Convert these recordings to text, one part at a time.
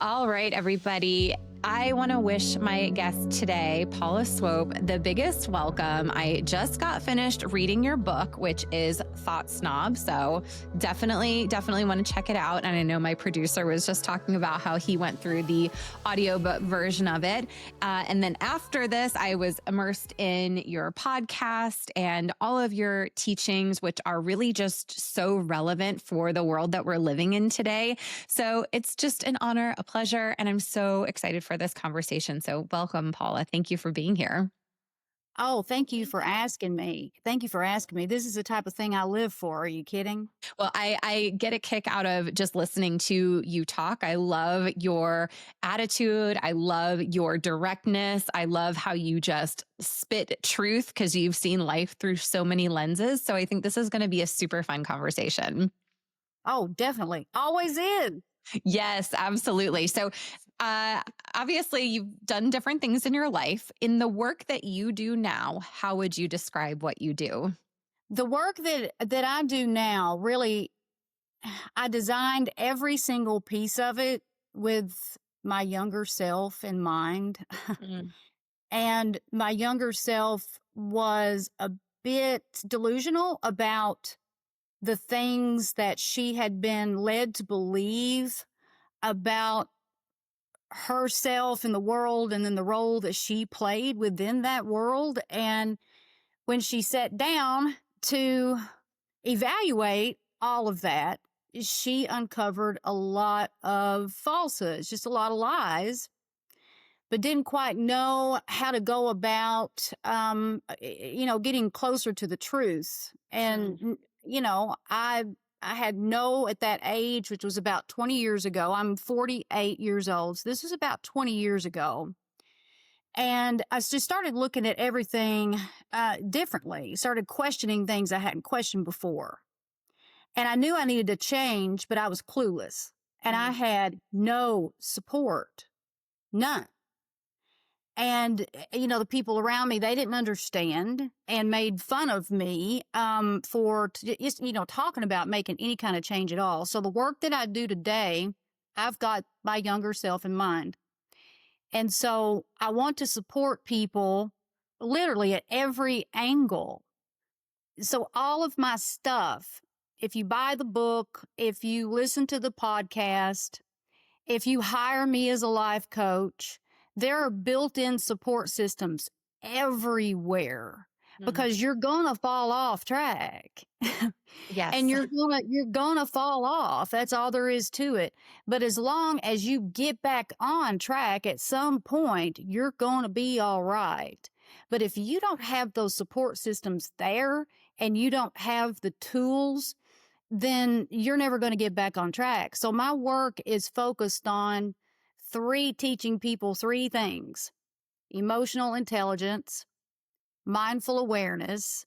All right, everybody. I want to wish my guest today, Paula Swope, the biggest welcome. I just got finished reading your book, which is Snob. So definitely want to check it out. And I know my producer was just talking about how he went through the audiobook version of it. And then after this, I was immersed in your podcast and all of your teachings, which are really just so relevant for the world that we're living in today. So it's just an honor, a pleasure, and I'm so excited for this conversation. So welcome, Paula. Thank you for being here. Oh, thank you for asking me. Thank you for asking me. This is the type of thing I live for. Are you kidding? Well, I get a kick out of just listening to you talk. I love your attitude. I love your directness. I love how you just spit truth because you've seen life through so many lenses. So I think this is going to be a super fun conversation. Oh, definitely. Always is. Yes, absolutely. So obviously, you've done different things in your life. In the work that you do now, how would you describe what you do? The work that I do now, really, I designed every single piece of it with my younger self in mind. Mm. And my younger self was a bit delusional about the things that she had been led to believe about herself in the world and then the role that she played within that world. And when she sat down to evaluate all of that, she uncovered a lot of falsehoods, just a lot of lies, but didn't quite know how to go about, getting closer to the truth. And, I had at that age, which was about 20 years ago. I'm 48 years old. So this was about 20 years ago. And I just started looking at everything differently, started questioning things I hadn't questioned before. And I knew I needed to change, but I was clueless. And I had no support, none. And, the people around me, they didn't understand and made fun of me for, talking about making any kind of change at all. So the work that I do today, I've got my younger self in mind. And so I want to support people literally at every angle. So all of my stuff, if you buy the book, if you listen to the podcast, if you hire me as a life coach, there are built-in support systems everywhere because you're going to fall off track. Yes. And you're going to fall off. That's all there is to it. But as long as you get back on track at some point, you're going to be all right. But if you don't have those support systems there and you don't have the tools, then you're never going to get back on track. So my work is focused on teaching people three things: emotional intelligence, mindful awareness,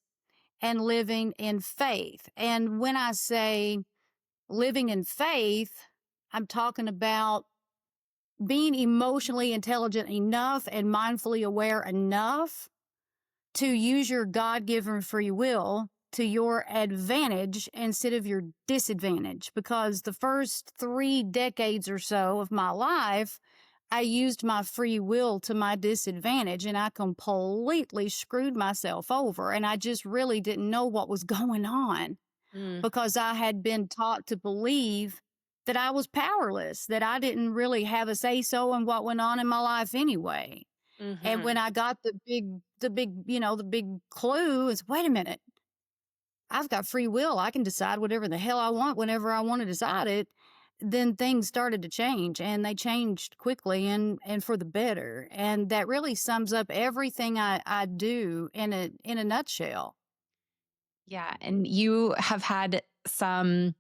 and living in faith. And when I say living in faith, I'm talking about being emotionally intelligent enough and mindfully aware enough to use your God-given free will to your advantage instead of your disadvantage. Because the first 3 decades or so of my life, I used my free will to my disadvantage and I completely screwed myself over. And I just really didn't know what was going on because I had been taught to believe that I was powerless, that I didn't really have a say-so in what went on in my life anyway. And when I got the big clue is, wait a minute, I've got free will. I can decide whatever the hell I want whenever I want to decide it. Then things started to change, and they changed quickly and for the better. And that really sums up everything I do in a nutshell. Yeah. And you have had some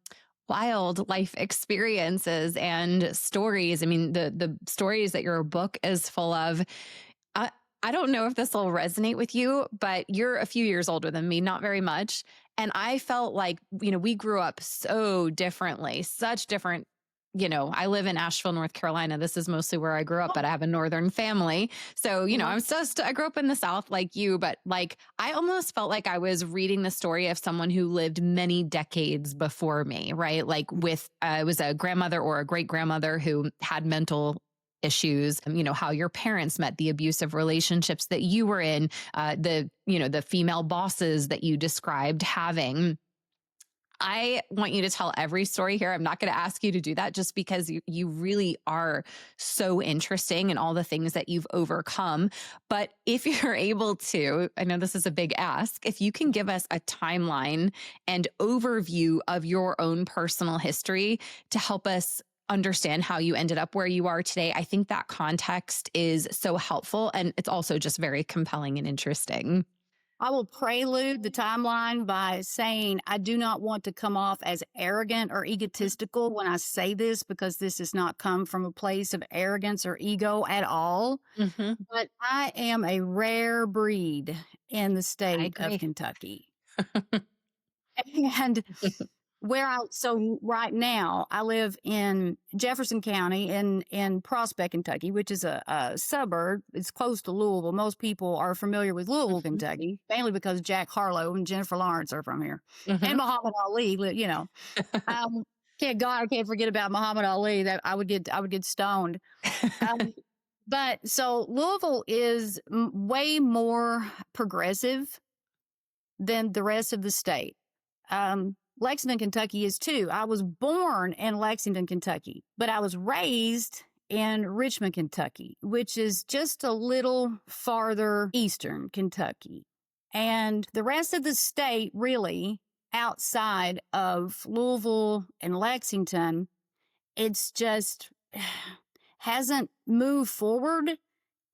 wild life experiences and stories. I mean, the stories that your book is full of. I don't know if this will resonate with you, but you're a few years older than me, not very much. And I felt like, we grew up so differently, such different I live in Asheville, North Carolina. This is mostly where I grew up, but I have a northern family. So, Mhm. I grew up in the South like you, but like I almost felt like I was reading the story of someone who lived many decades before me, right? Like with, it was a grandmother or a great grandmother who had mental issues, how your parents met, the abusive relationships that you were in, the female bosses that you described having. I want you to tell every story here. I'm not going to ask you to do that just because you really are so interesting in all the things that you've overcome. But if you're able to, I know this is a big ask, if you can give us a timeline and overview of your own personal history to help us understand how you ended up where you are today, I think that context is so helpful. And it's also just very compelling and interesting. I will prelude the timeline by saying I do not want to come off as arrogant or egotistical when I say this, because this does not come from a place of arrogance or ego at all. Hmm. But I am a rare breed in the I state of agree. Kentucky. And so right now I live in Jefferson County in Prospect, Kentucky, which is a suburb. It's close to Louisville. Most people are familiar with Louisville, Hmm. Kentucky, mainly because Jack Harlow and Jennifer Lawrence are from here, Hmm. and Muhammad Ali. Um, I can't forget about Muhammad Ali. That I would get stoned. Um, but so Louisville is way more progressive than the rest of the state. Lexington, Kentucky is too. I was born in Lexington, Kentucky, but I was raised in Richmond, Kentucky, which is just a little farther eastern Kentucky. And the rest of the state, really, outside of Louisville and Lexington, it's just hasn't moved forward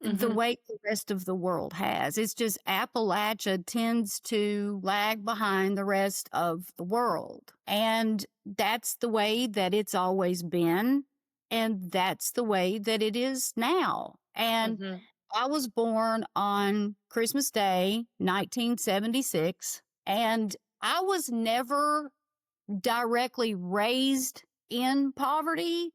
the Hmm. way the rest of the world has. It's just Appalachia tends to lag behind the rest of the world. And that's the way that it's always been. And that's the way that it is now. And Hmm. I was born on Christmas Day, 1976. And I was never directly raised in poverty,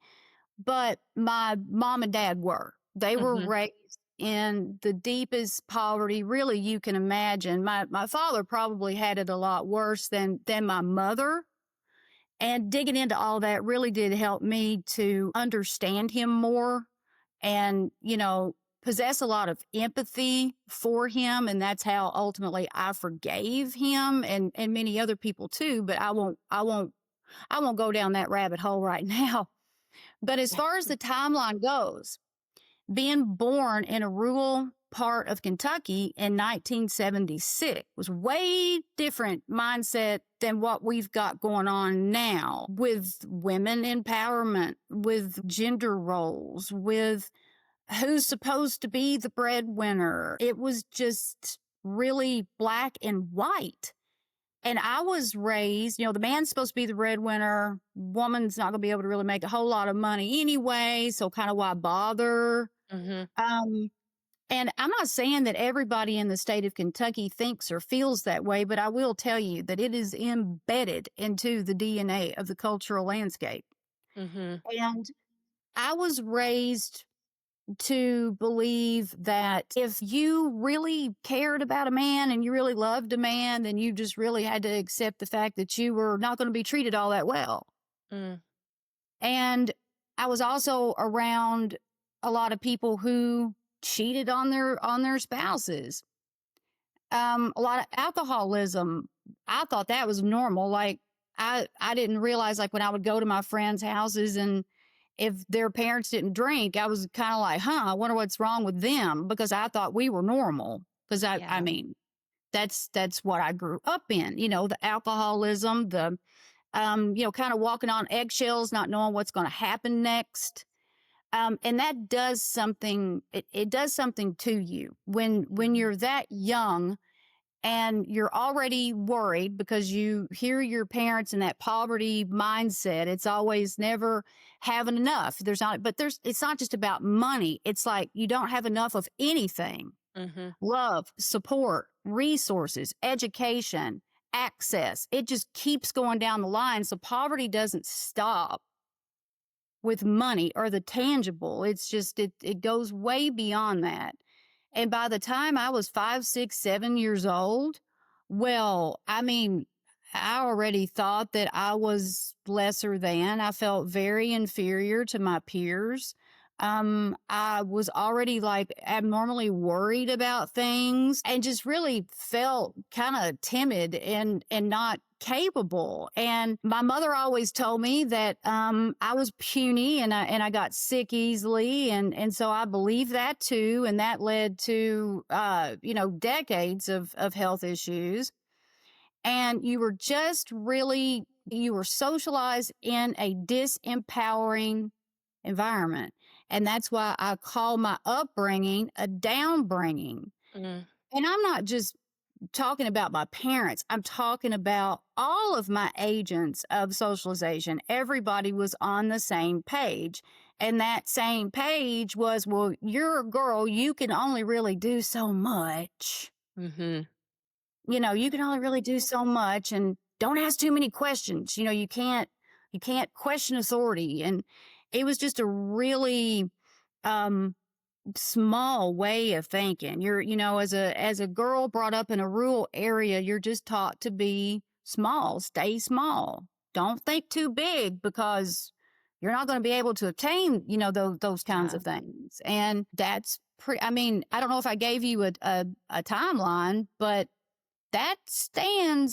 but my mom and dad were. They were Hmm. raised in the deepest poverty really you can imagine. My father probably had it a lot worse than my mother. And digging into all that really did help me to understand him more and, possess a lot of empathy for him. And that's how ultimately I forgave him and many other people too. But I won't go down that rabbit hole right now. But as far as the timeline goes, being born in a rural part of Kentucky in 1976 was way different mindset than what we've got going on now with women empowerment, with gender roles, with who's supposed to be the breadwinner. It was just really black and white. And I was raised, the man's supposed to be the breadwinner. Woman's not going to be able to really make a whole lot of money anyway. So kind of why bother? Hmm. Um, and I'm not saying that everybody in the state of Kentucky thinks or feels that way, but I will tell you that it is embedded into the DNA of the cultural landscape. Hmm. And I was raised to believe that if you really cared about a man and you really loved a man, then you just really had to accept the fact that you were not going to be treated all that well. Mm. And I was also around a lot of people who cheated on their spouses. A lot of alcoholism. I thought that was normal. Like I didn't realize, like, when I would go to my friends' houses and if their parents didn't drink, I was kind of like, I wonder what's wrong with them, because I thought we were normal. Because I Yeah. mean, that's what I grew up in. The alcoholism, the kind of walking on eggshells, not knowing what's going to happen next. And that does something. It does something to you when you're that young and you're already worried because you hear your parents in that poverty mindset. It's always never having enough. It's not just about money. It's like you don't have enough of anything: Hmm. love, support, resources, education, access. It just keeps going down the line. So poverty doesn't stop with money or the tangible. It's just, it goes way beyond that. And by the time I was 5, 6, 7 years old, well, I mean, I already thought that I was lesser than. I felt very inferior to my peers. I was already like abnormally worried about things and just really felt kind of timid and not capable. And my mother always told me that I was puny and I got sick easily, and so I believed that too, and that led to decades of health issues. And you were socialized in a disempowering environment. And that's why I call my upbringing a downbringing. Mm. And I'm not just talking about my parents, I'm talking about all of my agents of socialization. Everybody was on the same page. And that same page was, well, you're a girl, you can only really do so much. Mm-hmm. You can only really do so much, and don't ask too many questions. You can't question authority. And it was just a really um small way of thinking. As a girl brought up in a rural area, you're just taught to be small, stay small. Don't think too big, because you're not going to be able to attain, those kinds Yeah. of things. And that's I mean, I don't know if I gave you a timeline, but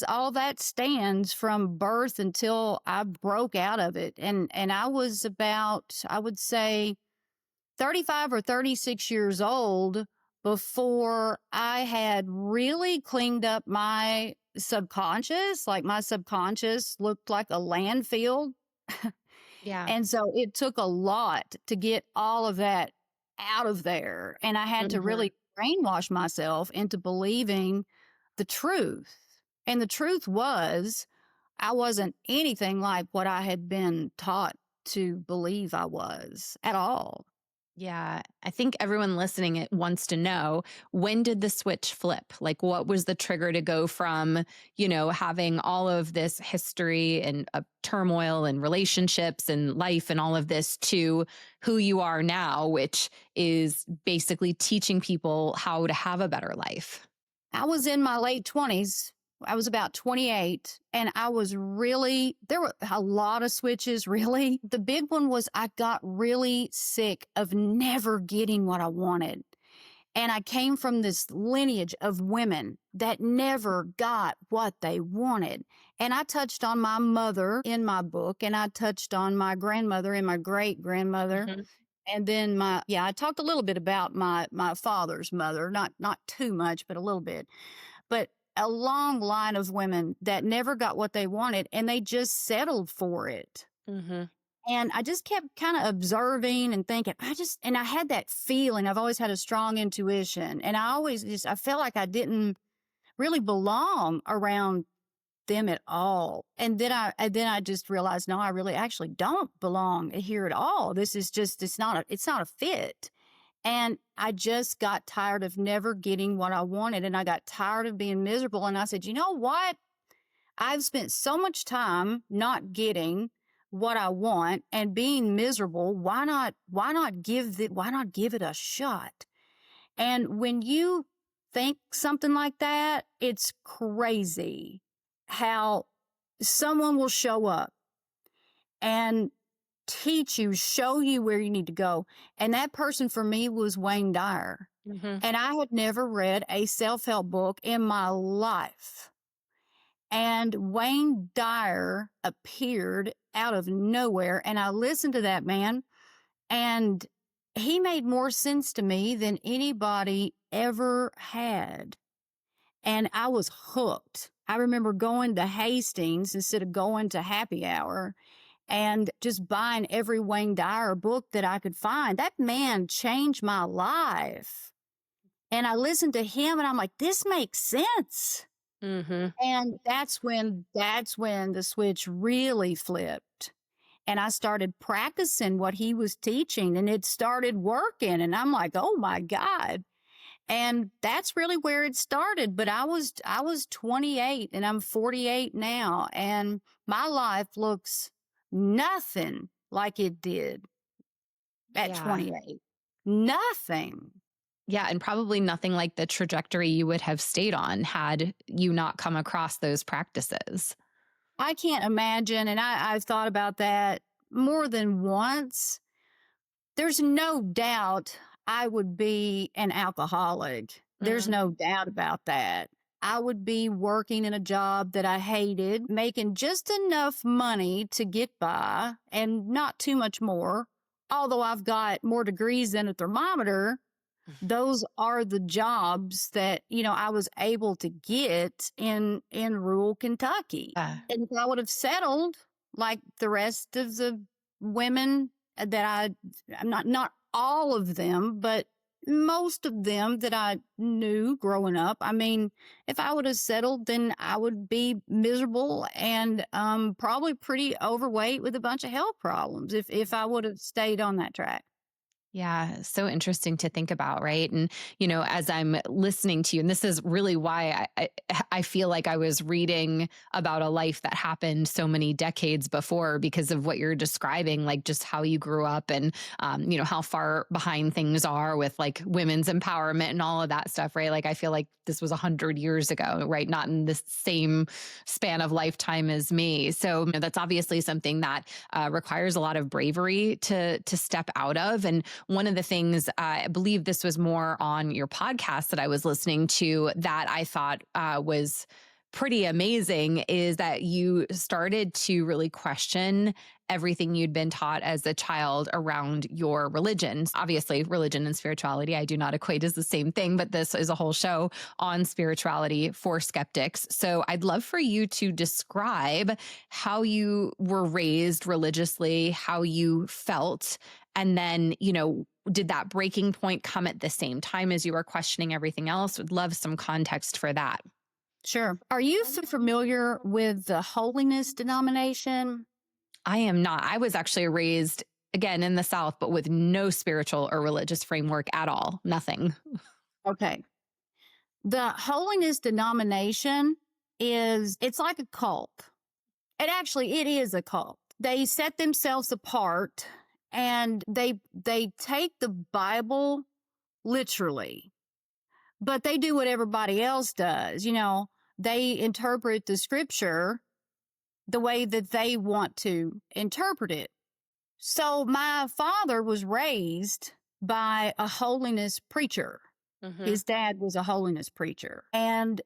all that stands from birth until I broke out of it. And I was about, I would say, 35 or 36 years old before I had really cleaned up my subconscious. Like, my subconscious looked like a landfill. Yeah. And so it took a lot to get all of that out of there. And I had to Mm-hmm. really brainwash myself into believing the truth. And the truth was, I wasn't anything like what I had been taught to believe I was at all. Yeah, I think everyone listening it wants to know, when did the switch flip? Like, what was the trigger to go from, having all of this history and turmoil and relationships and life and all of this to who you are now, which is basically teaching people how to have a better life? I was in my late 20s. I was about 28, and there were a lot of switches, really. The big one was I got really sick of never getting what I wanted. And I came from this lineage of women that never got what they wanted. And I touched on my mother in my book, and I touched on my grandmother and my great grandmother. Hmm. And then I talked a little bit about my father's mother, not too much, but a little bit. But a long line of women that never got what they wanted, and they just settled for it. Hmm. And I just kept kind of observing and thinking, and I had that feeling. I've always had a strong intuition, and I felt like I didn't really belong around them at all. And then I just realized, no, I really actually don't belong here at all. This is just, it's not a fit. And I just got tired of never getting what I wanted, and I got tired of being miserable. And I said, you know what? I've spent so much time not getting what I want and being miserable. Why not give it a shot? And when you think something like that, it's crazy how someone will show up and show you where you need to go. And that person for me was Wayne Dyer. Hmm. And I had never read a self-help book in my life. And Wayne Dyer appeared out of nowhere. And I listened to that man, and he made more sense to me than anybody ever had. And I was hooked. I remember going to Hastings instead of going to happy hour and just buying every Wayne Dyer book that I could find. That man changed my life. And I listened to him, and I'm like, this makes sense. Hmm. And that's when the switch really flipped. And I started practicing what he was teaching, and it started working. And I'm like, oh my God. And that's really where it started. But I was 28, and I'm 48 now, and my life looks nothing like it did at Yeah. 28. Nothing. Yeah. And probably nothing like the trajectory you would have stayed on had you not come across those practices. I can't imagine. And I've thought about that more than once. There's no doubt I would be an alcoholic. There's Mm. no doubt about that. I would be working in a job that I hated, making just enough money to get by and not too much more. Although I've got more degrees than a thermometer, those are the jobs that, I was able to get in rural Kentucky. Yeah. And if I would have settled like the rest of the women that I'm not all of them, but most of them that I knew growing up. I mean, if I would have settled, then I would be miserable and probably pretty overweight with a bunch of health problems if I would have stayed on that track. Yeah, so interesting to think about, right? And as I'm listening to you, and this is really why I feel like I was reading about a life that happened so many decades before because of what you're describing, like just how you grew up and how far behind things are with like women's empowerment and all of that stuff, right? Like I feel like this was 100 years ago, right? Not in the same span of lifetime as me. So that's obviously something that requires a lot of bravery to step out of. And one of the things, I believe this was more on your podcast that I was listening to that I thought was pretty amazing is that you started to really question everything you'd been taught as a child around your religions. Obviously, religion and spirituality, I do not equate as the same thing, but this is a whole show on spirituality for skeptics. So I'd love for you to describe how you were raised religiously, how you felt, and then, did that breaking point come at the same time as you were questioning everything else? Would love some context for that. Sure. Are you familiar with the holiness denomination? I am not. I was actually raised again in the South, but with no spiritual or religious framework at all. Nothing. Okay. The holiness denomination it's like a cult. It is a cult. They set themselves apart and they take the Bible literally, but they do what everybody else does. They interpret the scripture the way that they want to interpret it. So my father was raised by a holiness preacher. Mm-hmm. His dad was a holiness preacher. And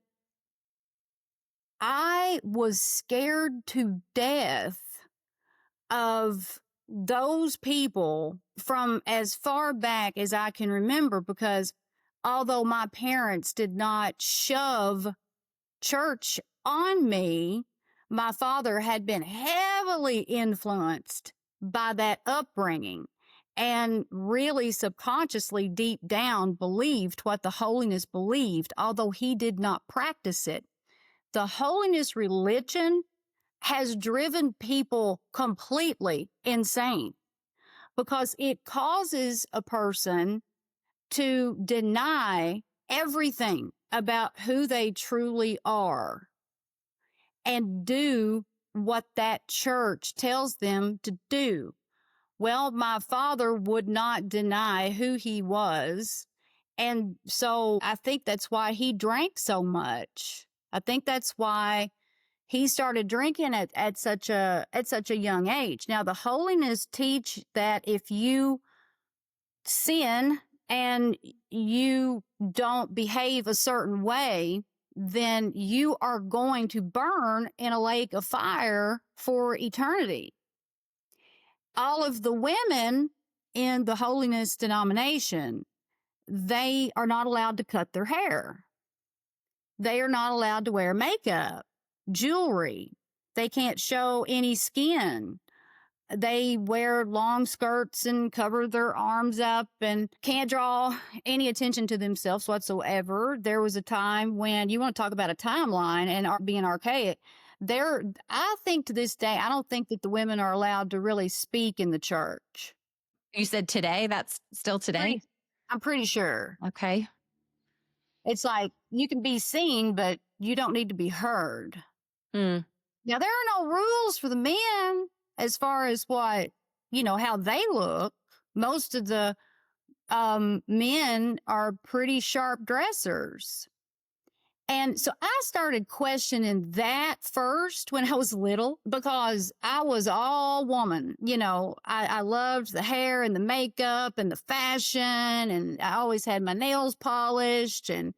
I was scared to death of those people from as far back as I can remember, because although my parents did not shove church on me, my father had been heavily influenced by that upbringing and really subconsciously deep down believed what the holiness believed, although he did not practice it. The holiness religion has driven people completely insane because it causes a person to deny everything about who they truly are and do what that church tells them to do. Well, my father would not deny who he was. And so I think that's why he drank so much. I think that's why he started drinking at such a young age. Now, the holiness teach that if you sin and you don't behave a certain way, then you are going to burn in a lake of fire for eternity. All of the women in the holiness denomination, they are not allowed to cut their hair. They are not allowed to wear makeup, jewelry. They can't show any skin. They wear long skirts and cover their arms up and can't draw any attention to themselves whatsoever. There was a time when you want to talk about a timeline and being archaic. I think to this day, I don't think that the women are allowed to really speak in the church. You said today? That's still today? I'm pretty sure. Okay. It's like you can be seen, but you don't need to be heard. Hmm. Now, there are no rules for the men as far as what, how they look, most of the men are pretty sharp dressers. And so I started questioning that first when I was little because I was all woman. I loved the hair and the makeup and the fashion, and I always had my nails polished. And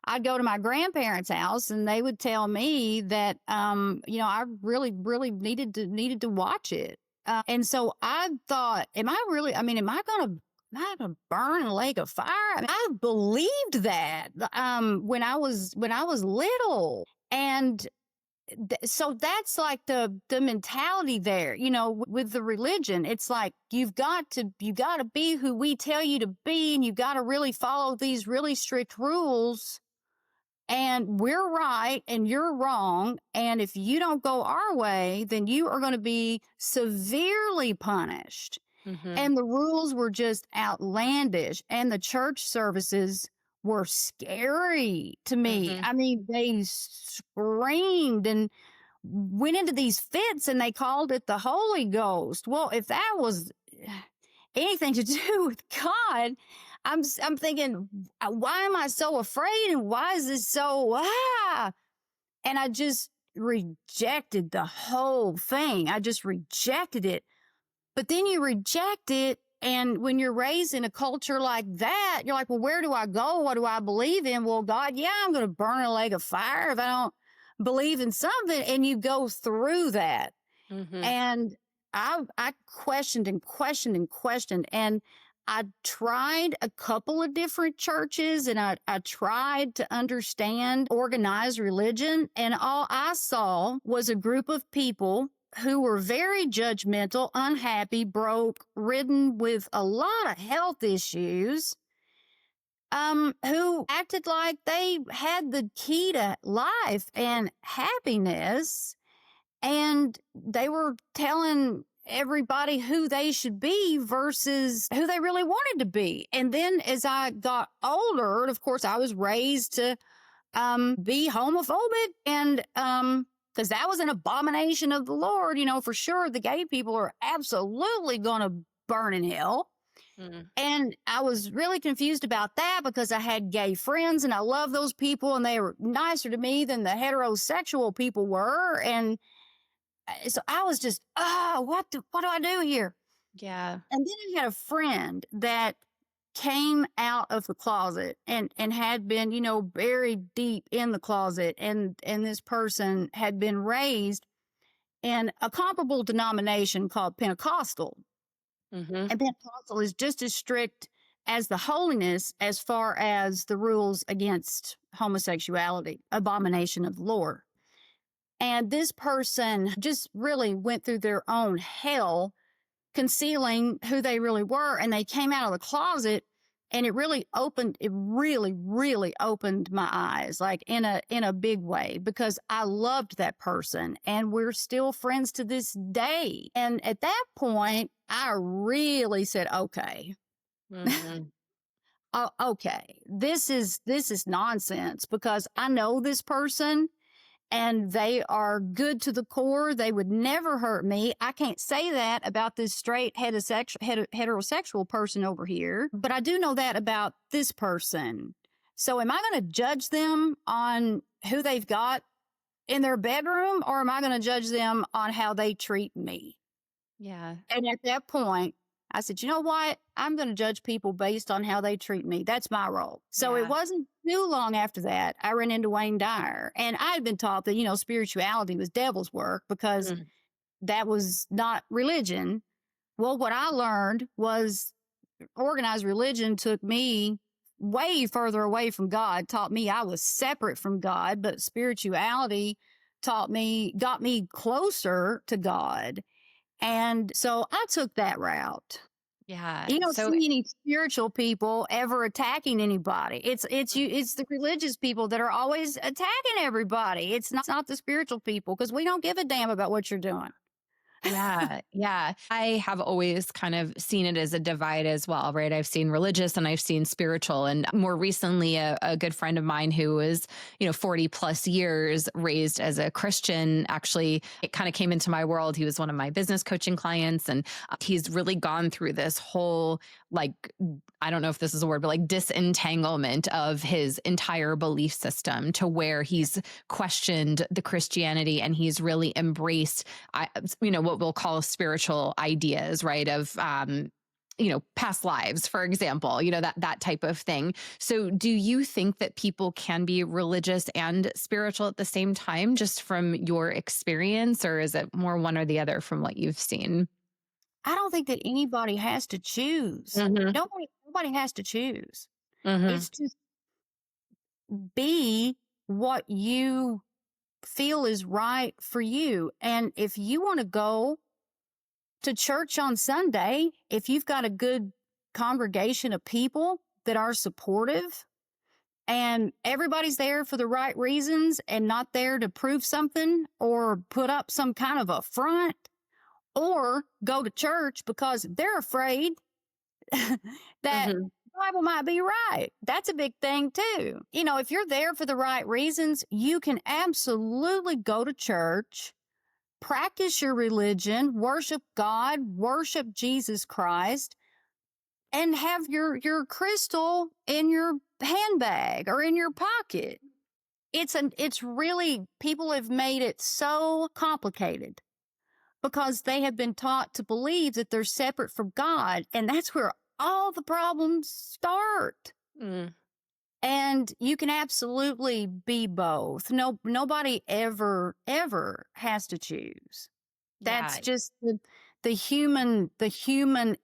I'd go to my grandparents' house and they would tell me that, I really, really needed to watch it. And so I thought, am I going to burn in a lake of fire? I mean, I believed that when I was little. And so that's like the mentality there, with the religion. It's like you got to be who we tell you to be, and you got to really follow these really strict rules. And we're right and you're wrong. And if you don't go our way, then you are going to be severely punished. Mm-hmm. And the rules were just outlandish. And the church services were scary to me. Mm-hmm. I mean, they screamed and went into these fits, and they called it the Holy Ghost. Well, if that was anything to do with God, I'm thinking, why am I so afraid? And why is this so, And I just rejected the whole thing. I just rejected it. But then you reject it. And when you're raised in a culture like that, you're like, well, where do I go? What do I believe in? Well, God, I'm going to burn in a lake of fire if I don't believe in something. And you go through that. Mm-hmm. And I questioned and questioned and questioned. And I tried a couple of different churches, and I tried to understand organized religion. And all I saw was a group of people who were very judgmental, unhappy, broke, ridden with a lot of health issues, who acted like they had the key to life and happiness. And they were telling everybody who they should be versus who they really wanted to be. And then as I got older, of course, I was raised to be homophobic, and because that was an abomination of the Lord, for sure. The gay people are absolutely going to burn in hell. Mm. And I was really confused about that because I had gay friends and I love those people, and they were nicer to me than the heterosexual people were. And so I was just, what do I do here? Yeah. And then I had a friend that came out of the closet and had been, buried deep in the closet. And this person had been raised in a comparable denomination called Pentecostal. Mm-hmm. And Pentecostal is just as strict as the holiness as far as the rules against homosexuality, abomination of the Lord. And this person just really went through their own hell concealing who they really were. And they came out of the closet, and it really, really opened my eyes, like in a big way, because I loved that person and we're still friends to this day. And at that point, I really said, okay. Mm-hmm. Okay, this is nonsense, because I know this person and they are good to the core. They would never hurt me. I can't say that about this straight heterosexual person over here, but I do know that about this person. So am I going to judge them on who they've got in their bedroom, or am I going to judge them on how they treat me? Yeah. And at that point, I said, you know what? I'm going to judge people based on how they treat me. That's my role. So It wasn't too long after that, I ran into Wayne Dyer. And I had been taught that, spirituality was devil's work because that was not religion. Well, what I learned was organized religion took me way further away from God, taught me I was separate from God, but spirituality got me closer to God. And so I took that route. Yeah. You don't So see any spiritual people ever attacking anybody. It's the religious people that are always attacking everybody. It's not the spiritual people, because we don't give a damn about what you're doing. Yeah, yeah. I have always kind of seen it as a divide as well, right? I've seen religious and I've seen spiritual. And more recently, a good friend of mine who was, 40 plus years raised as a Christian, actually, it kind of came into my world. He was one of my business coaching clients, and he's really gone through this whole, like, I don't know if this is a word, but like disentanglement of his entire belief system to where he's questioned the Christianity and he's really embraced what we'll call spiritual ideas, right? Of, past lives, for example, that type of thing. So do you think that people can be religious and spiritual at the same time, just from your experience, or is it more one or the other from what you've seen? I don't think that anybody has to choose. Mm-hmm. Nobody has to choose. Mm-hmm. It's just be what you feel is right for you. And if you want to go to church on Sunday, if you've got a good congregation of people that are supportive and everybody's there for the right reasons and not there to prove something or put up some kind of a front or go to church because they're afraid that Mm-hmm. the Bible might be right. That's a big thing too. If you're there for the right reasons, you can absolutely go to church, practice your religion, worship God, worship Jesus Christ, and have your crystal in your handbag or in your pocket. It's really, people have made it so complicated because they have been taught to believe that they're separate from God, and that's where all the problems start. Mm. And you can absolutely be both. Nobody ever has to choose. Yeah. That's just the human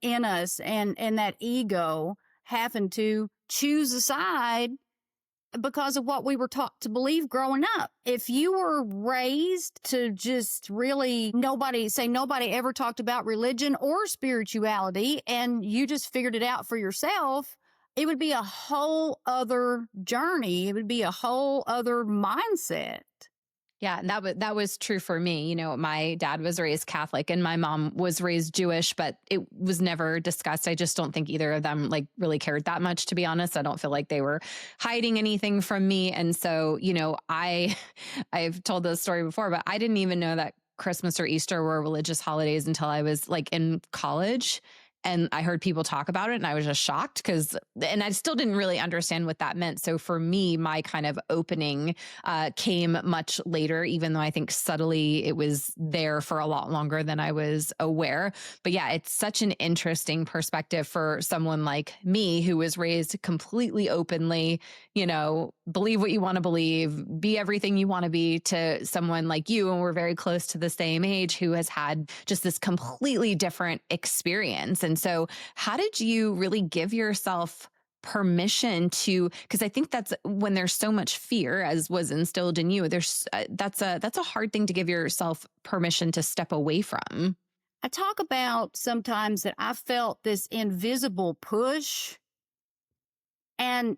in us, and that ego having to choose a side because of what we were taught to believe growing up. If you were raised to just really nobody ever talked about religion or spirituality and you just figured it out for yourself, it would be a whole other journey. It would be a whole other mindset. Yeah, and that was true for me. My dad was raised Catholic and my mom was raised Jewish, but it was never discussed. I just don't think either of them like really cared that much, to be honest. I don't feel like they were hiding anything from me. And so, I've told this story before, but I didn't even know that Christmas or Easter were religious holidays until I was like in college. And I heard people talk about it and I was just shocked and I still didn't really understand what that meant. So for me, my kind of opening came much later, even though I think subtly it was there for a lot longer than I was aware. But yeah, it's such an interesting perspective for someone like me who was raised completely openly, believe what you want to believe, be everything you want to be, to someone like you. And we're very close to the same age who has had just this completely different experience. And so, how did you really give yourself permission to, because I think that's when there's so much fear as was instilled in you, that's a hard thing to give yourself permission to step away from. I talk about sometimes that I felt this invisible push, and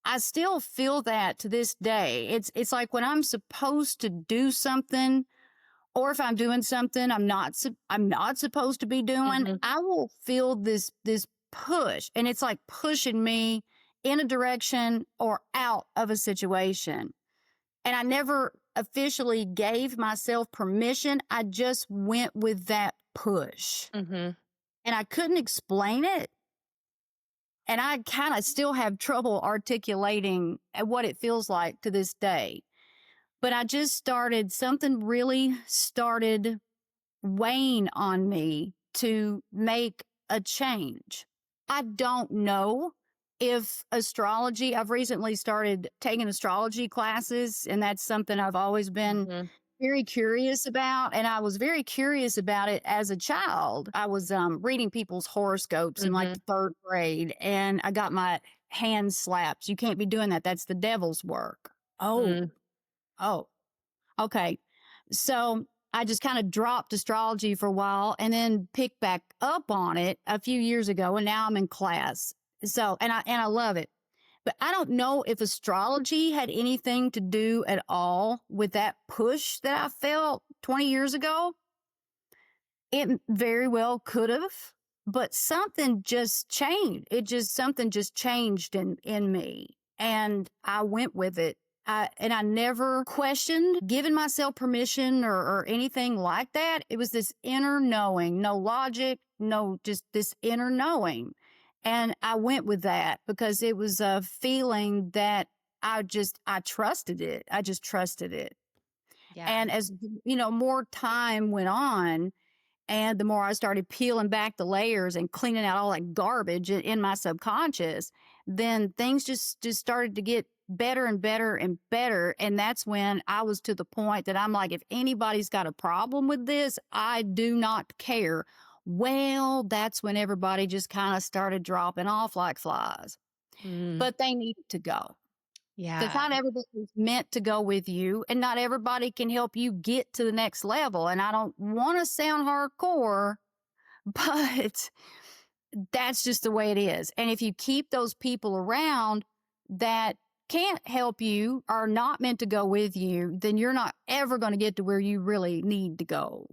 I still feel that to this day. It's like when I'm supposed to do something, or if I'm doing something I'm not supposed to be doing, Mhm. I will feel this push, and it's like pushing me in a direction or out of a situation. And I never officially gave myself permission. I just went with that push. Mhm. And I couldn't explain it. And I kind of still have trouble articulating what it feels like to this day. But something really started weighing on me to make a change. I don't know if I've recently started taking astrology classes, and that's something I've always been Mhm. very curious about. And I was very curious about it as a child. I was reading people's horoscopes in like Mhm. the third grade, and I got my hand slapped. You can't be doing that. That's the devil's work. Oh, Mm. oh, okay. So I just kind of dropped astrology for a while and then picked back up on it a few years ago. And now I'm in class. So, and I love it. But I don't know if astrology had anything to do at all with that push that I felt 20 years ago. It very well could have, but something just changed. Something just changed in me, and I went with it. And I never questioned giving myself permission or anything like that. It was this inner knowing, no logic, no, just this inner knowing. And I went with that because it was a feeling that I trusted it. I just trusted it. Yeah. And as, more time went on, and the more I started peeling back the layers and cleaning out all that garbage in my subconscious, then things just started to get better and better and better. And that's when I was to the point that I'm like, if anybody's got a problem with this, I do not care. Well, that's when everybody just kind of started dropping off like flies, Mm, but they needed to go. Because yeah. not everybody is meant to go with you, and not everybody can help you get to the next level. And I don't want to sound hardcore, but that's just the way it is. And if you keep those people around that can't help you, are not meant to go with you, then you're not ever going to get to where you really need to go.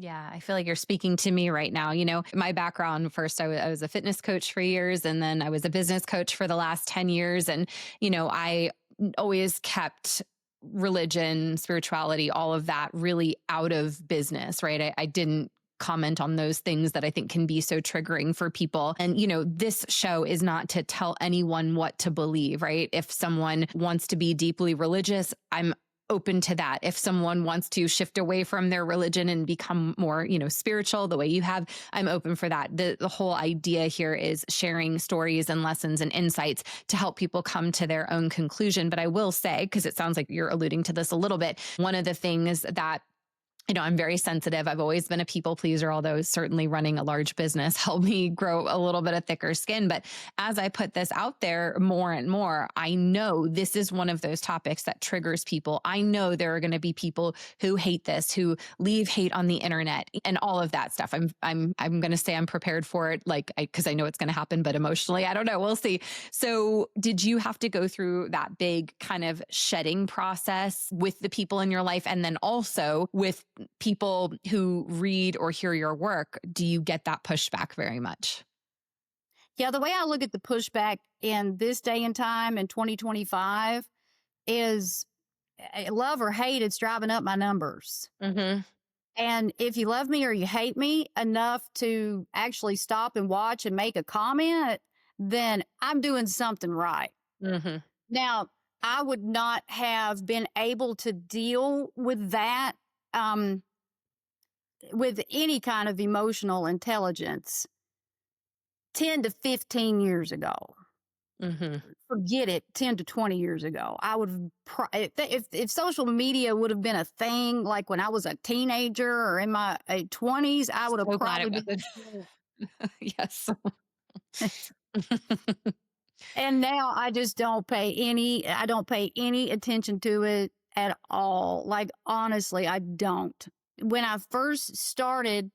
Yeah, I feel like you're speaking to me right now. My background first, I was a fitness coach for years, and then I was a business coach for the last 10 years. And, I always kept religion, spirituality, all of that really out of business, right? I didn't comment on those things that I think can be so triggering for people. And, this show is not to tell anyone what to believe, right? If someone wants to be deeply religious, I'm open to that. If someone wants to shift away from their religion and become more, spiritual the way you have, I'm open for that. The whole idea here is sharing stories and lessons and insights to help people come to their own conclusion. But I will say, because it sounds like you're alluding to this a little bit, one of the things that I'm very sensitive. I've always been a people pleaser, although certainly running a large business helped me grow a little bit of thicker skin. But as I put this out there more and more, I know this is one of those topics that triggers people. I know there are going to be people who hate this, who leave hate on the internet and all of that stuff. I'm going to say I'm prepared for it, because I know it's going to happen, but emotionally, I don't know. We'll see. So did you have to go through that big kind of shedding process with the people in your life? And then also with people who read or hear your work, do you get that pushback very much? Yeah, the way I look at the pushback in this day and time in 2025 is love or hate, it's driving up my numbers. Mm-hmm. And if you love me or you hate me enough to actually stop and watch and make a comment, then I'm doing something right. Mm-hmm. Now, I would not have been able to deal with that with any kind of emotional intelligence 10 to 15 years ago. Mm-hmm. Forget it, 10 to 20 years ago. I would have, if social media would have been a thing like when I was a teenager or in my 20s, I would have So glad it probably wasn't. Yes. been. And now I just I don't pay any attention to it at all. Like, honestly, I don't. When I first started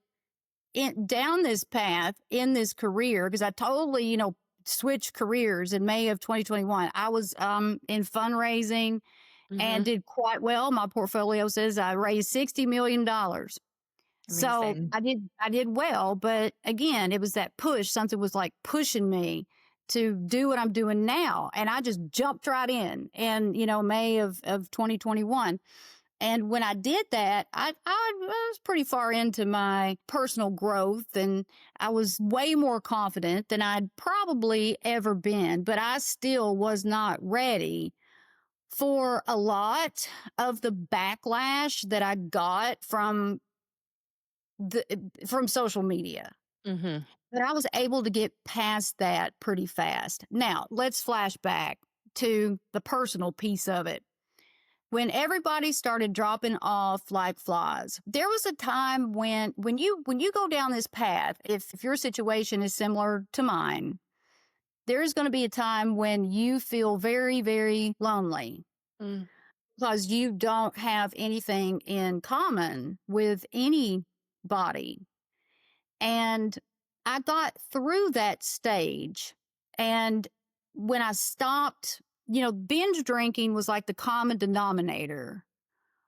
down this path in this career, because I totally, switched careers in May of 2021. I was in fundraising Mm-hmm. and did quite well. My portfolio says I raised $60 million. So Amazing. I did well, but again, it was that push. Something was like pushing me to do what I'm doing now. And I just jumped right in, May of 2021. And when I did that, I was pretty far into my personal growth, and I was way more confident than I'd probably ever been, but I still was not ready for a lot of the backlash that I got from social media. Mm-hmm. But I was able to get past that pretty fast. Now, let's flash back to the personal piece of it. When everybody started dropping off like flies, there was a time when you go down this path, if your situation is similar to mine, there's going to be a time when you feel very, very lonely Mm. because you don't have anything in common with anybody. And I got through that stage. And when I stopped, binge drinking was like the common denominator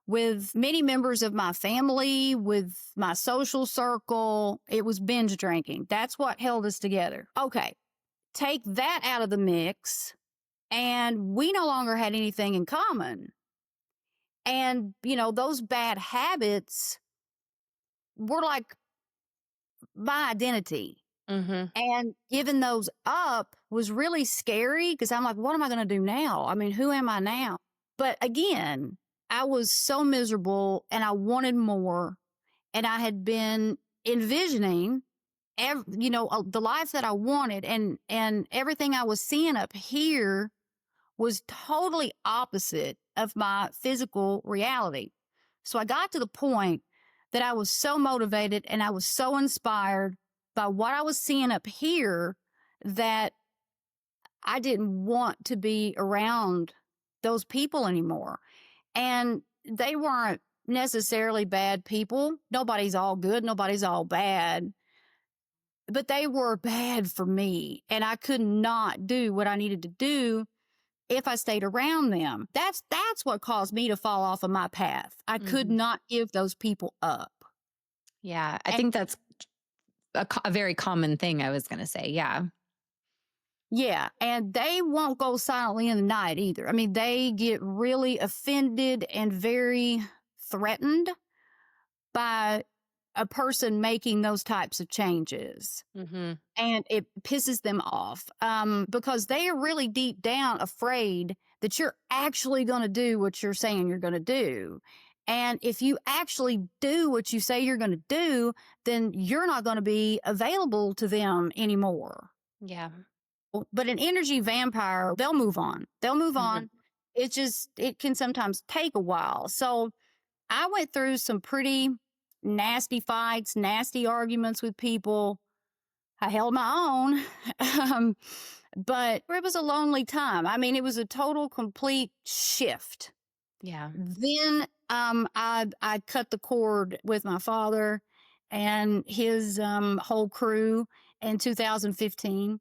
with many members of my family, with my social circle. It was binge drinking. That's what held us together. Okay, take that out of the mix, and we no longer had anything in common. And, those bad habits were like my identity. Mm-hmm. And giving those up was really scary because I'm like, what am I going to do now? I mean, who am I now? But again, I was so miserable and I wanted more. And I had been envisioning, the life that I wanted, and everything I was seeing up here was totally opposite of my physical reality. So I got to the point that I was so motivated and I was so inspired by what I was seeing up here that I didn't want to be around those people anymore. And they weren't necessarily bad people. Nobody's all good. Nobody's all bad. But they were bad for me. And I could not do what I needed to do if I stayed around them. That's what caused me to fall off of my path. I could not give those people up. Yeah, I think that's a very common thing, I was going to say. Yeah. Yeah, and they won't go silently in the night either. I mean, they get really offended and very threatened by a person making those types of changes. Mm-hmm. And it pisses them off because they are really deep down afraid that you're actually going to do what you're saying you're going to do. And if you actually do what you say you're going to do, then you're not going to be available to them anymore. Yeah. But an energy vampire, they'll move on. They'll move on. It can sometimes take a while. So I went through some pretty nasty fights, nasty arguments with people. I held my own, but it was a lonely time. I mean, it was a total, complete shift. Yeah. Then I cut the cord with my father and his whole crew in 2015.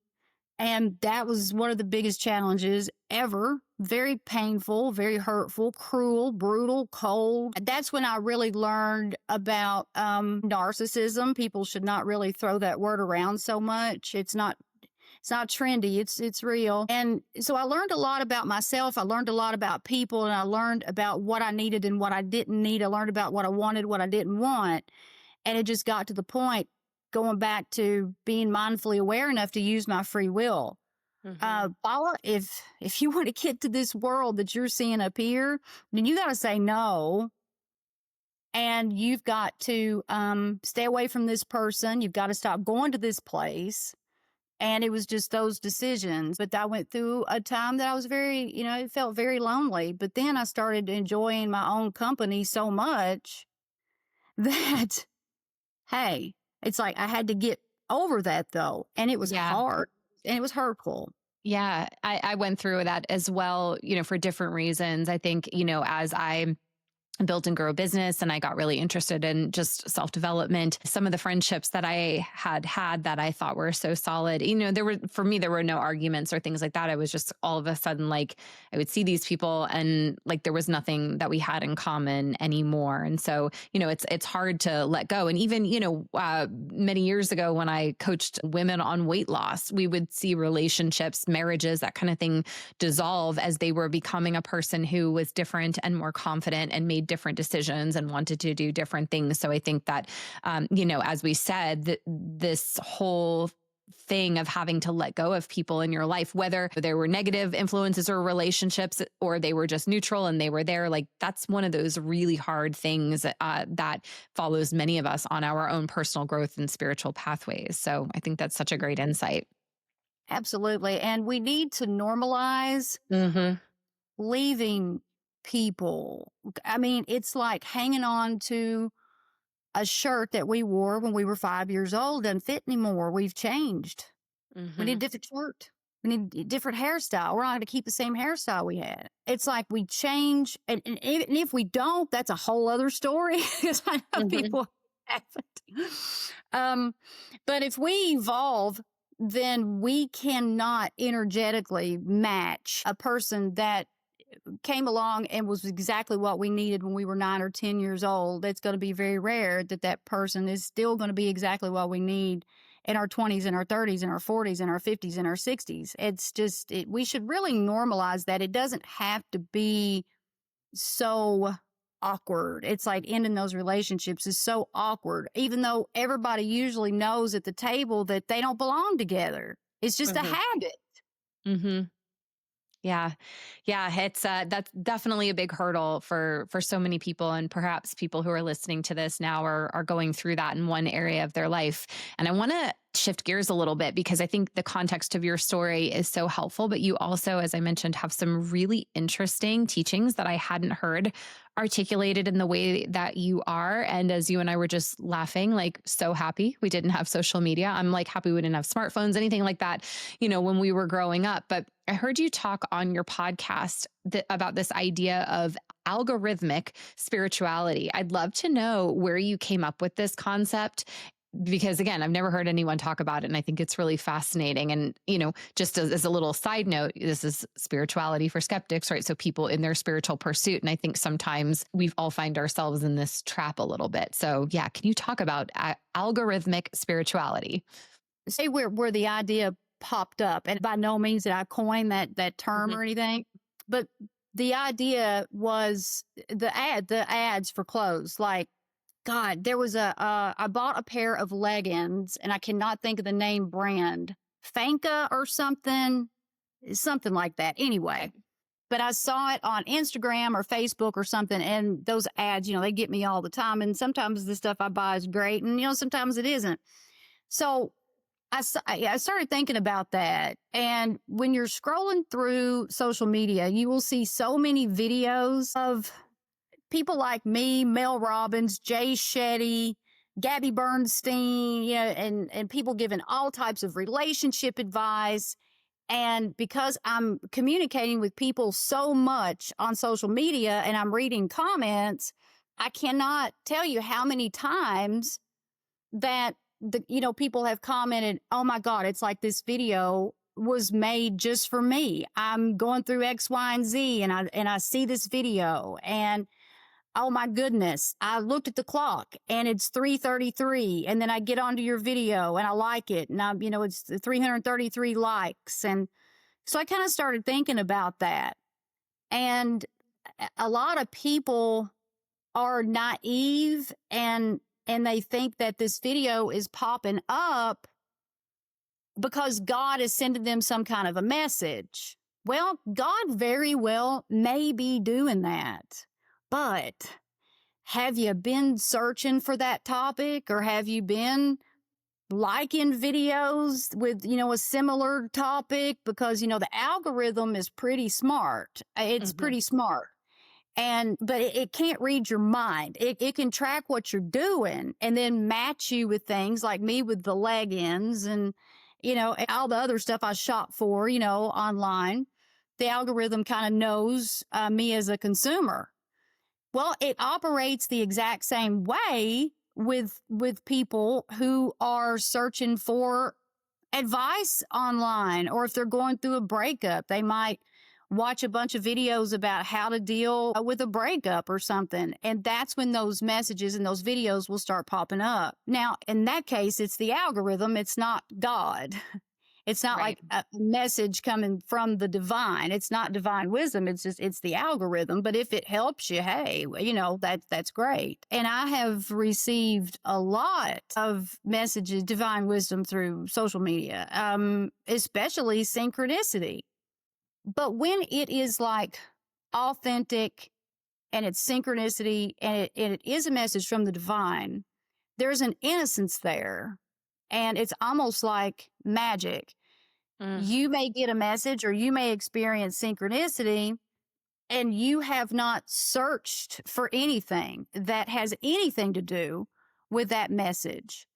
And that was one of the biggest challenges ever. Very painful, very hurtful, cruel, brutal, cold. That's when I really learned about narcissism. People should not really throw that word around so much. It's not trendy. It's real. And so I learned a lot about myself. I learned a lot about people, and I learned about what I needed and what I didn't need. I learned about what I wanted, what I didn't want. And it just got to the point, going back to being mindfully aware enough to use my free will. Paula, if you want to get to this world that you're seeing up here, then you got to say no. And you've got to stay away from this person. You've got to stop going to this place. And it was just those decisions. But I went through a time that I was very, it felt very lonely. But then I started enjoying my own company so much that, hey, it's like I had to get over that, though. And it was hard and it was hurtful. Yeah, I went through that as well, for different reasons. I think, as I built and grew a business and I got really interested in just self-development, some of the friendships that I had that I thought were so solid, for me, there were no arguments or things like that. I was just all of a sudden, like, I would see these people and like, there was nothing that we had in common anymore. And so, it's hard to let go. And even, many years ago when I coached women on weight loss, we would see relationships, marriages, that kind of thing dissolve as they were becoming a person who was different and more confident and made different decisions and wanted to do different things. So I think that, as we said, this whole thing of having to let go of people in your life, whether there were negative influences or relationships, or they were just neutral and they were there, like that's one of those really hard things that follows many of us on our own personal growth and spiritual pathways. So I think that's such a great insight. Absolutely. And we need to normalize leaving people. I mean, it's like hanging on to a shirt that we wore when we were 5 years old doesn't fit anymore. We've changed. We need a different shirt. We need a different hairstyle. We're not going to keep the same hairstyle we had. It's like we change. And even if we don't, that's a whole other story. Because I know people haven't. But if we evolve, then we cannot energetically match a person that came along and was exactly what we needed when we were 9 or 10 years old, it's going to be very rare that that person is still going to be exactly what we need in our 20s and our 30s and our 40s and our 50s and our 60s. It's just, we should really normalize that. It doesn't have to be so awkward. It's like ending those relationships is so awkward, even though everybody usually knows at the table that they don't belong together. It's just a Mhm. habit. Mhm. Yeah. Yeah, it's that's definitely a big hurdle for so many people, and perhaps people who are listening to this now are going through that in one area of their life. And I want to shift gears a little bit because I think the context of your story is so helpful, but you also, as I mentioned, have some really interesting teachings that I hadn't heard articulated in the way that you are. And as you and I were just laughing, like, so happy we didn't have social media. I'm like happy we didn't have smartphones, anything like that, when we were growing up. But I heard you talk on your podcast about this idea of algorithmic spirituality. I'd love to know where you came up with this concept because, again, I've never heard anyone talk about it. And I think it's really fascinating. And, just as a little side note, this is spirituality for skeptics, right? So people in their spiritual pursuit. And I think sometimes we all find ourselves in this trap a little bit. So, yeah, can you talk about algorithmic spirituality? Say where the idea popped up, and by no means did I coin that term Mhm. or anything, but the idea was the ads for clothes. Like, God, there was I bought a pair of leggings, and I cannot think of the name brand, Fanka or something like that. Anyway, Okay. but I saw it on Instagram or Facebook or something, and those ads, they get me all the time. And sometimes the stuff I buy is great, and sometimes it isn't. So I started thinking about that. And when you're scrolling through social media, you will see so many videos of people like me, Mel Robbins, Jay Shetty, Gabby Bernstein, and people giving all types of relationship advice. And because I'm communicating with people so much on social media and I'm reading comments, I cannot tell you how many times that people have commented, "Oh my God, it's like this video was made just for me. I'm going through X, Y, and Z, and I see this video, and oh my goodness, I looked at the clock and it's 3:33, and then I get onto your video and I like it, and it's 333 likes." And so I kind of started thinking about that, and a lot of people are naive, and they think that this video is popping up because God is sending them some kind of a message. Well, God very well may be doing that. But have you been searching for that topic, or have you been liking videos with, a similar topic? Because, the algorithm is pretty smart. It's Mhm. pretty smart. But it can't read your mind. It can track what you're doing and then match you with things like me with the leggings and, all the other stuff I shop for, online. The algorithm kind of knows me as a consumer. Well, it operates the exact same way with people who are searching for advice online, or if they're going through a breakup, they might watch a bunch of videos about how to deal with a breakup or something. And that's when those messages and those videos will start popping up. Now, in that case, it's the algorithm, it's not God. It's not Right. like a message coming from the divine. It's not divine wisdom. It's the algorithm. But if it helps you, hey, that's great. And I have received a lot of messages, divine wisdom through social media, especially synchronicity. But when it is like authentic and it's synchronicity and it is a message from the divine, there's an innocence there. And it's almost like magic. Mm. You may get a message or you may experience synchronicity, and you have not searched for anything that has anything to do with that message.